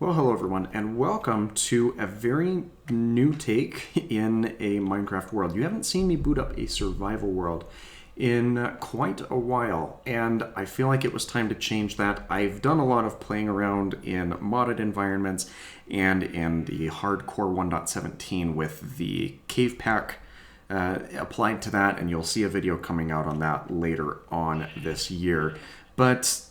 Well, hello everyone, and welcome to a very new take in a Minecraft world. You haven't seen me boot up a survival world in quite a while, and I feel like it was time to change that. I've done a lot of playing around in modded environments and in the hardcore 1.17 with the cave pack applied to that, and you'll see a video coming out on that later on this year. But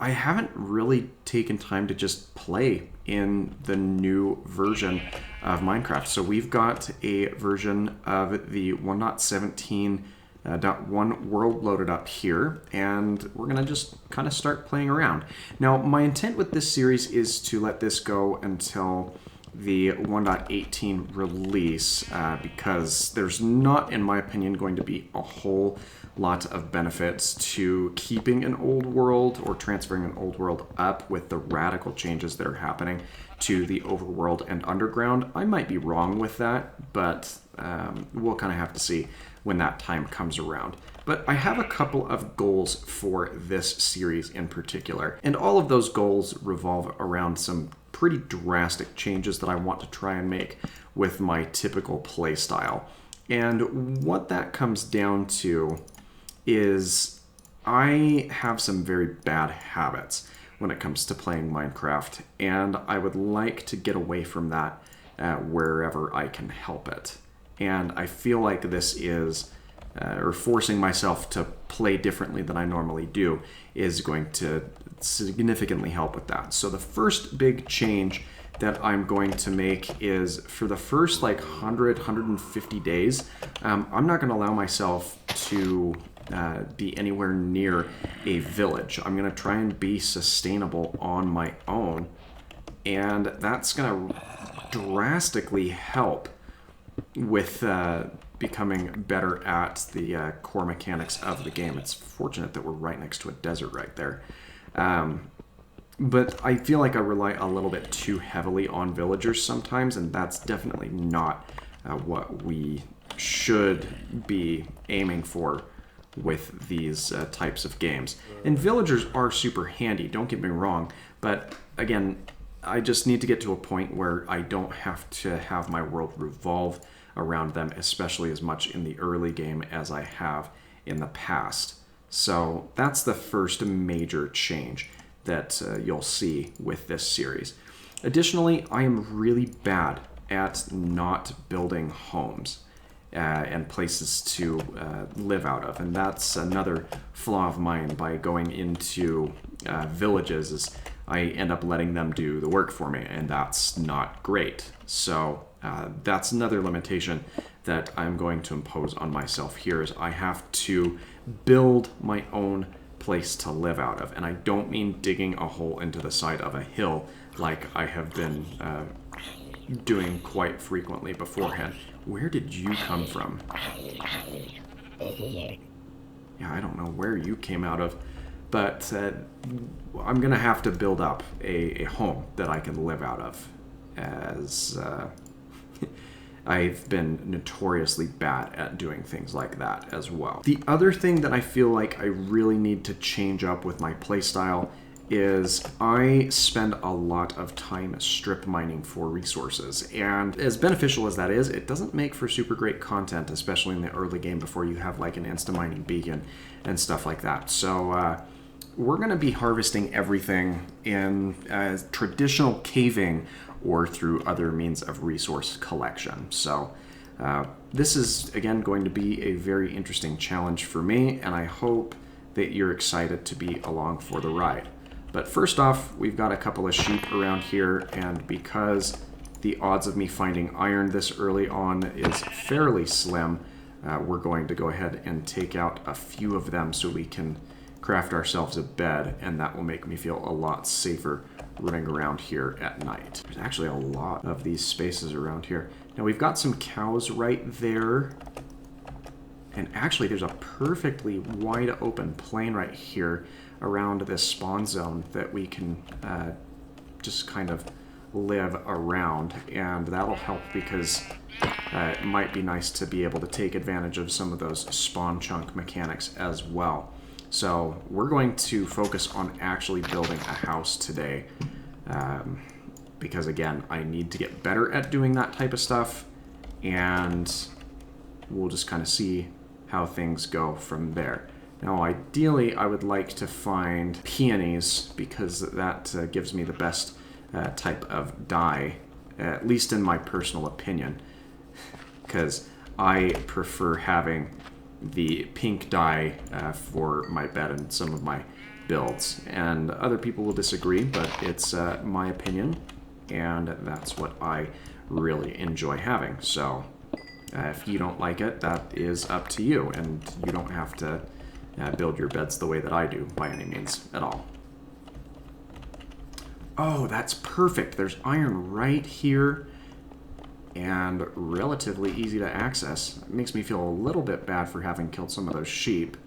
I haven't really taken time to just play in the new version of Minecraft. So we've got a version of the 1.17.1 world loaded up here, and we're going to just kind of start playing around. Now, my intent with this series is to let this go until the 1.18 release because there's not, in my opinion, going to be a whole lot of benefits to keeping an old world or transferring an old world up with the radical changes that are happening to the overworld and underground. I might be wrong with that, but we'll kind of have to see when that time comes around. But I have a couple of goals for this series in particular, and all of those goals revolve around some pretty drastic changes that I want to try and make with my typical play style. And what that comes down to is I have some very bad habits when it comes to playing Minecraft, and I would like to get away from that wherever I can help it. And I feel like this is, or forcing myself to play differently than I normally do, is going to significantly help with that. So the first big change that I'm going to make is for the first like 150 days, I'm not going to allow myself to be anywhere near a village. I'm going to try and be sustainable on my own, and that's going to drastically help with becoming better at the core mechanics of the game. It's fortunate that we're right next to a desert right there. But I feel like I rely a little bit too heavily on villagers sometimes, and that's definitely not what we should be aiming for with these types of games. And villagers are super handy, don't get me wrong, but again, I just need to get to a point where I don't have to have my world revolve around them, especially as much in the early game as I have in the past. So that's the first major change that you'll see with this series. Additionally, I am really bad at not building homes and places to live out of, and that's another flaw of mine. By going into villages, is I end up letting them do the work for me, and that's not great. So that's another limitation that I'm going to impose on myself here, is I have to build my own place to live out of. And I don't mean digging a hole into the side of a hill like I have been doing quite frequently beforehand. Where did you come from? Yeah, I don't know where you came out of, but I'm going to have to build up a home that I can live out of, as I've been notoriously bad at doing things like that as well. The other thing that I feel like I really need to change up with my playstyle is I spend a lot of time strip mining for resources, and as beneficial as that is, it doesn't make for super great content, especially in the early game before you have like an insta-mining beacon and stuff like that. So we're going to be harvesting everything in traditional caving or through other means of resource collection. So this is, again, going to be a very interesting challenge for me, and I hope that you're excited to be along for the ride. But first off, we've got a couple of sheep around here, and because the odds of me finding iron this early on is fairly slim, we're going to go ahead and take out a few of them so we can craft ourselves a bed, and that will make me feel a lot safer running around here at night. There's actually a lot of these spaces around here. Now we've got some cows right there, and actually there's a perfectly wide open plain right here around this spawn zone that we can just kind of live around, and that'll help because it might be nice to be able to take advantage of some of those spawn chunk mechanics as well. So we're going to focus on actually building a house today. because again, I need to get better at doing that type of stuff, and we'll just kind of see how things go from there. Now, ideally, I would like to find peonies because that gives me the best type of dye, at least in my personal opinion, because I prefer having the pink dye for my bed and some of my builds. And other people will disagree, but it's my opinion, and that's what I really enjoy having. So if you don't like it, that is up to you, and you don't have to build your beds the way that I do by any means at all. Oh, that's perfect. There's iron right here and relatively easy to access. It makes me feel a little bit bad for having killed some of those sheep.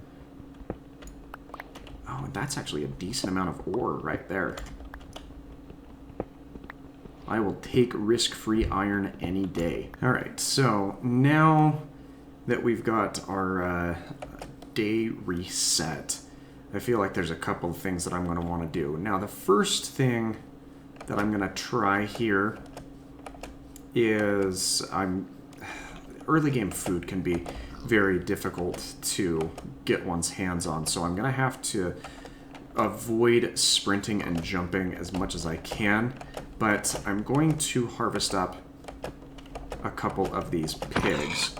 Oh, that's actually a decent amount of ore right there. I will take risk-free iron any day. Alright, so now that we've got our day reset, I feel like there's a couple of things that I'm going to want to do. Now, the first thing that I'm going to try here is early game food can be very difficult to get one's hands on, so I'm going to have to avoid sprinting and jumping as much as I can, but I'm going to harvest up a couple of these pigs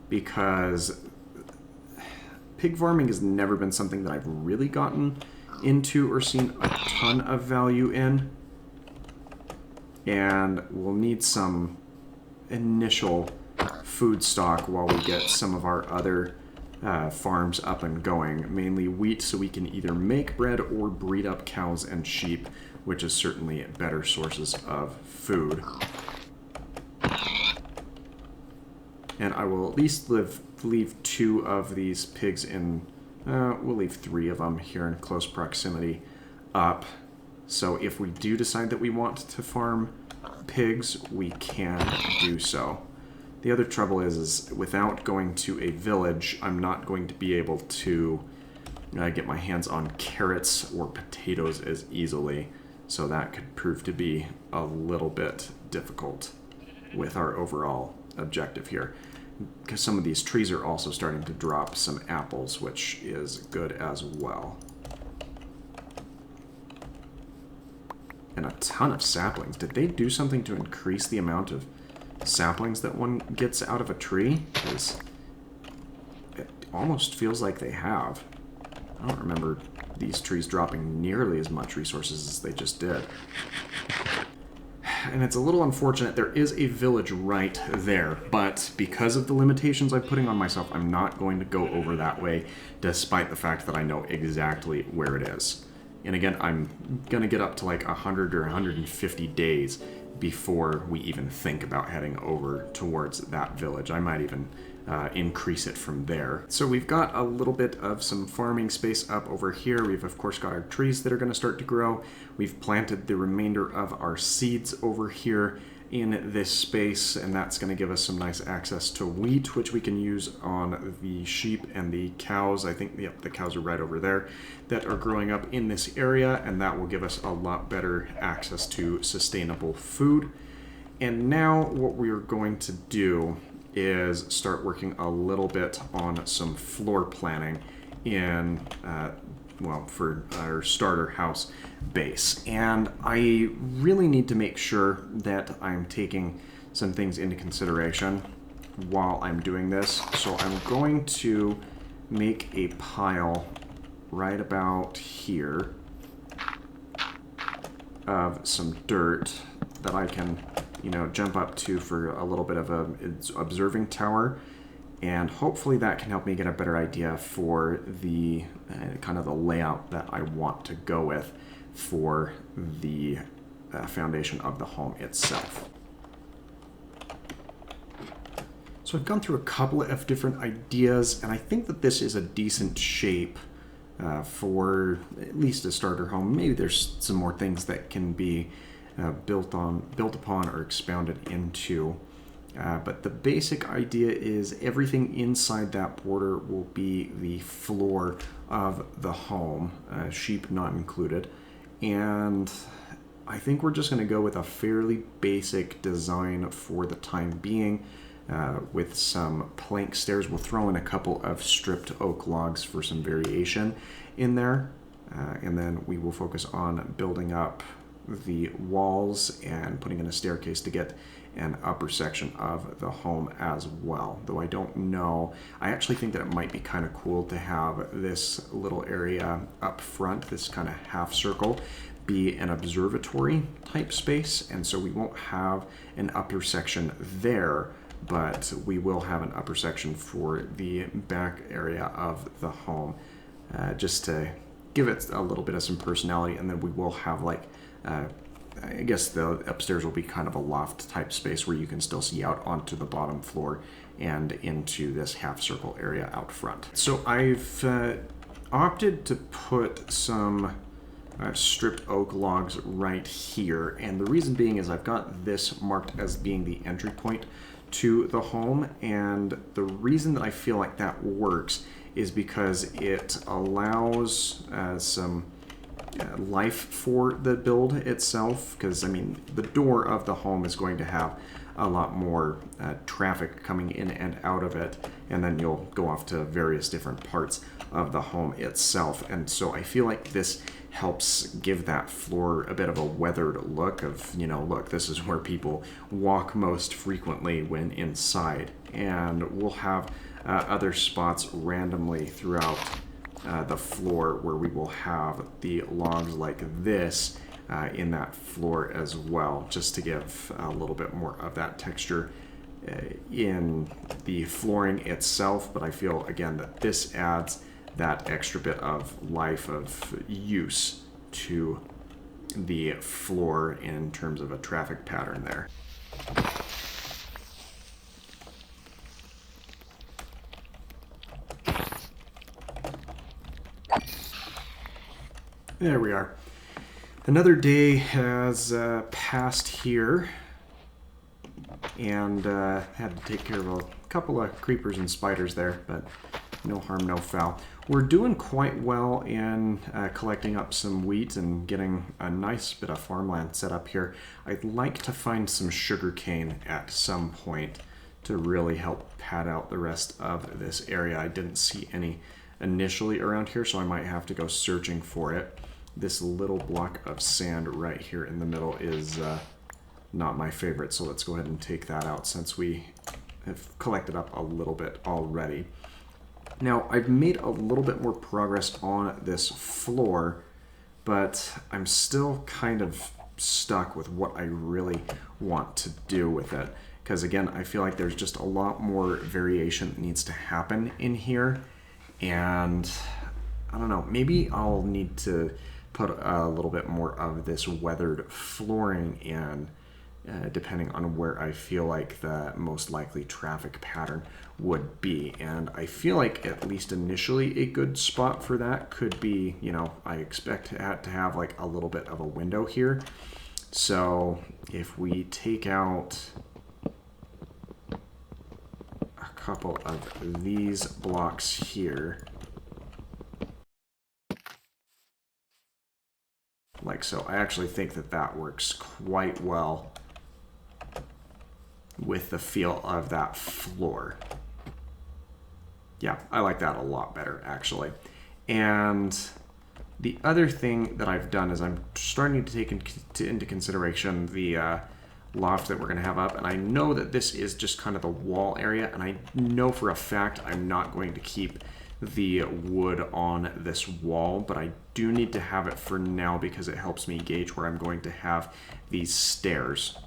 because pig farming has never been something that I've really gotten into or seen a ton of value in, and we'll need some initial food stock while we get some of our other farms up and going, mainly wheat, so we can either make bread or breed up cows and sheep, which is certainly better sources of food. And I will at least leave 2 of these pigs in, we'll leave 3 of them here in close proximity up. So if we do decide that we want to farm pigs, we can do so. The other trouble is without going to a village, I'm not going to be able to get my hands on carrots or potatoes as easily. So that could prove to be a little bit difficult with our overall objective here. Because some of these trees are also starting to drop some apples, which is good as well. And a ton of saplings. Did they do something to increase the amount of saplings that one gets out of a tree? Because it almost feels like they have. I don't remember these trees dropping nearly as much resources as they just did. And it's a little unfortunate. There is a village right there, but because of the limitations I'm putting on myself, I'm not going to go over that way, despite the fact that I know exactly where it is. And again, I'm going to get up to like 100 or 150 days before we even think about heading over towards that village. I might even increase it from there. So we've got a little bit of some farming space up over here. We've of course got our trees that are going to start to grow. We've planted the remainder of our seeds over here in this space, and that's going to give us some nice access to wheat, which we can use on the sheep and the cows. I think the cows are right over there that are growing up in this area, and that will give us a lot better access to sustainable food. And now what we are going to do is start working a little bit on some floor planning in, well, for our starter house base. And I really need to make sure that I'm taking some things into consideration while I'm doing this. So I'm going to make a pile right about here of some dirt that I can, you know, jump up to for a little bit of a observing tower, and hopefully that can help me get a better idea for the kind of the layout that I want to go with for the foundation of the home itself. So I've gone through a couple of different ideas, and I think that this is a decent shape for at least a starter home. Maybe there's some more things that can be built upon or expounded into. But the basic idea is everything inside that border will be the floor of the home, sheep not included. And I think we're just going to go with a fairly basic design for the time being. With some plank stairs. We'll throw in a couple of stripped oak logs for some variation in there. And then we will focus on building up the walls and putting in a staircase to get an upper section of the home as well. Though I don't know. I actually think that it might be kind of cool to have this little area up front, this kind of half circle, be an observatory type space. And so we won't have an upper section there, but we will have an upper section for the back area of the home, just to give it a little bit of some personality. And then we will have like, I guess the upstairs will be kind of a loft type space where you can still see out onto the bottom floor and into this half circle area out front. So I've opted to put some stripped oak logs right here, and the reason being is I've got this marked as being the entry point to the home, and the reason that I feel like that works is because it allows some life for the build itself, because I mean the door of the home is going to have a lot more traffic coming in and out of it, and then you'll go off to various different parts of the home itself. And so I feel like this helps give that floor a bit of a weathered look of, you know, look, this is where people walk most frequently when inside. And we'll have other spots randomly throughout the floor where we will have the logs like this in that floor as well, just to give a little bit more of that texture in the flooring itself. But I feel again that this adds that extra bit of life, of use to the floor in terms of a traffic pattern there. There we are. Another day has passed here, and had to take care of a couple of creepers and spiders there, but no harm, no foul. We're doing quite well in collecting up some wheat and getting a nice bit of farmland set up here. I'd like to find some sugarcane at some point to really help pad out the rest of this area. I didn't see any initially around here, so I might have to go searching for it. This little block of sand right here in the middle is not my favorite, so let's go ahead and take that out since we have collected up a little bit already. Now, I've made a little bit more progress on this floor, but I'm still kind of stuck with what I really want to do with it. Because again, I feel like there's just a lot more variation that needs to happen in here. And I don't know, maybe I'll need to put a little bit more of this weathered flooring in, depending on where I feel like the most likely traffic pattern would be. And I feel like at least initially a good spot for that could be, you know, I expect to have like a little bit of a window here. So if we take out a couple of these blocks here, like so, I actually think that that works quite well with the feel of that floor. Yeah, I like that a lot better, actually. And the other thing that I've done is I'm starting to take into consideration the loft that we're going to have up. And I know that this is just kind of the wall area. And I know for a fact I'm not going to keep the wood on this wall. But I do need to have it for now because it helps me gauge where I'm going to have these stairs.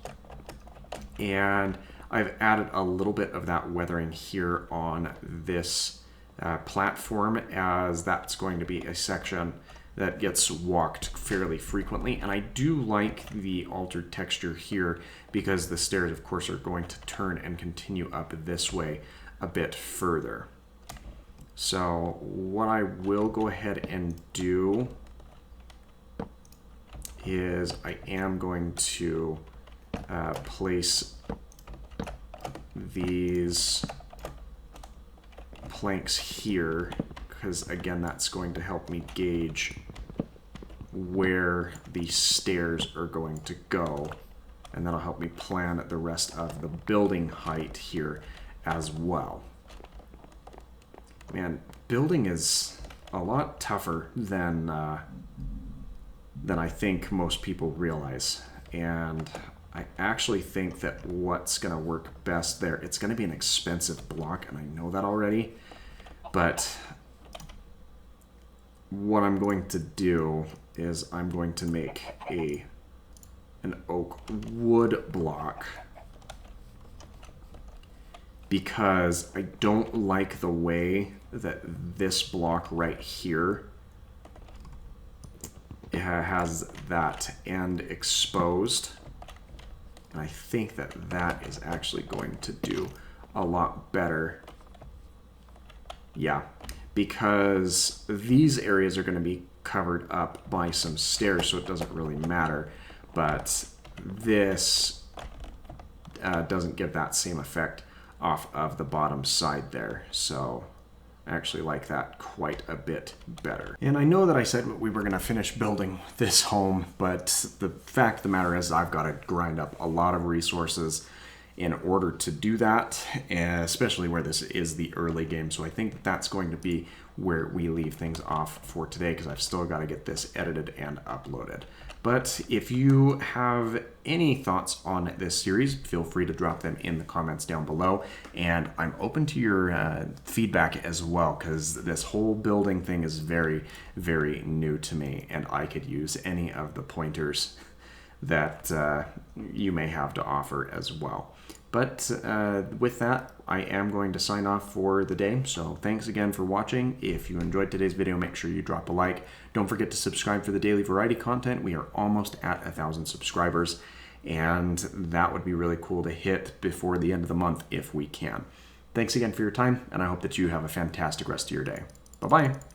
And I've added a little bit of that weathering here on this platform, as that's going to be a section that gets walked fairly frequently. And I do like the altered texture here because the stairs, of course, are going to turn and continue up this way a bit further. So what I will go ahead and do is I am going to place these planks here, because again that's going to help me gauge where the stairs are going to go. And that'll help me plan the rest of the building height here as well. Man, building is a lot tougher than I think most people realize. And I actually think that what's going to work best there, it's going to be an expensive block, and I know that already. But what I'm going to do is I'm going to make an oak wood block, because I don't like the way that this block right here has that end exposed. And I think that that is actually going to do a lot better. Yeah, because these areas are going to be covered up by some stairs, so it doesn't really matter. But this doesn't give that same effect off of the bottom side there. So I actually like that quite a bit better. And I know that I said we were going to finish building this home, but the fact of the matter is I've got to grind up a lot of resources in order to do that, especially where this is the early game. So I think that's going to be where we leave things off for today, because I've still got to get this edited and uploaded. But if you have any thoughts on this series, feel free to drop them in the comments down below. And I'm open to your feedback as well, because this whole building thing is very, very new to me, and I could use any of the pointers that you may have to offer as well. But with that, I am going to sign off for the day. So thanks again for watching. If you enjoyed today's video, make sure you drop a like. Don't forget to subscribe for the daily variety content. We are almost at 1,000 subscribers, and that would be really cool to hit before the end of the month if we can. Thanks again for your time, and I hope that you have a fantastic rest of your day. Bye-bye.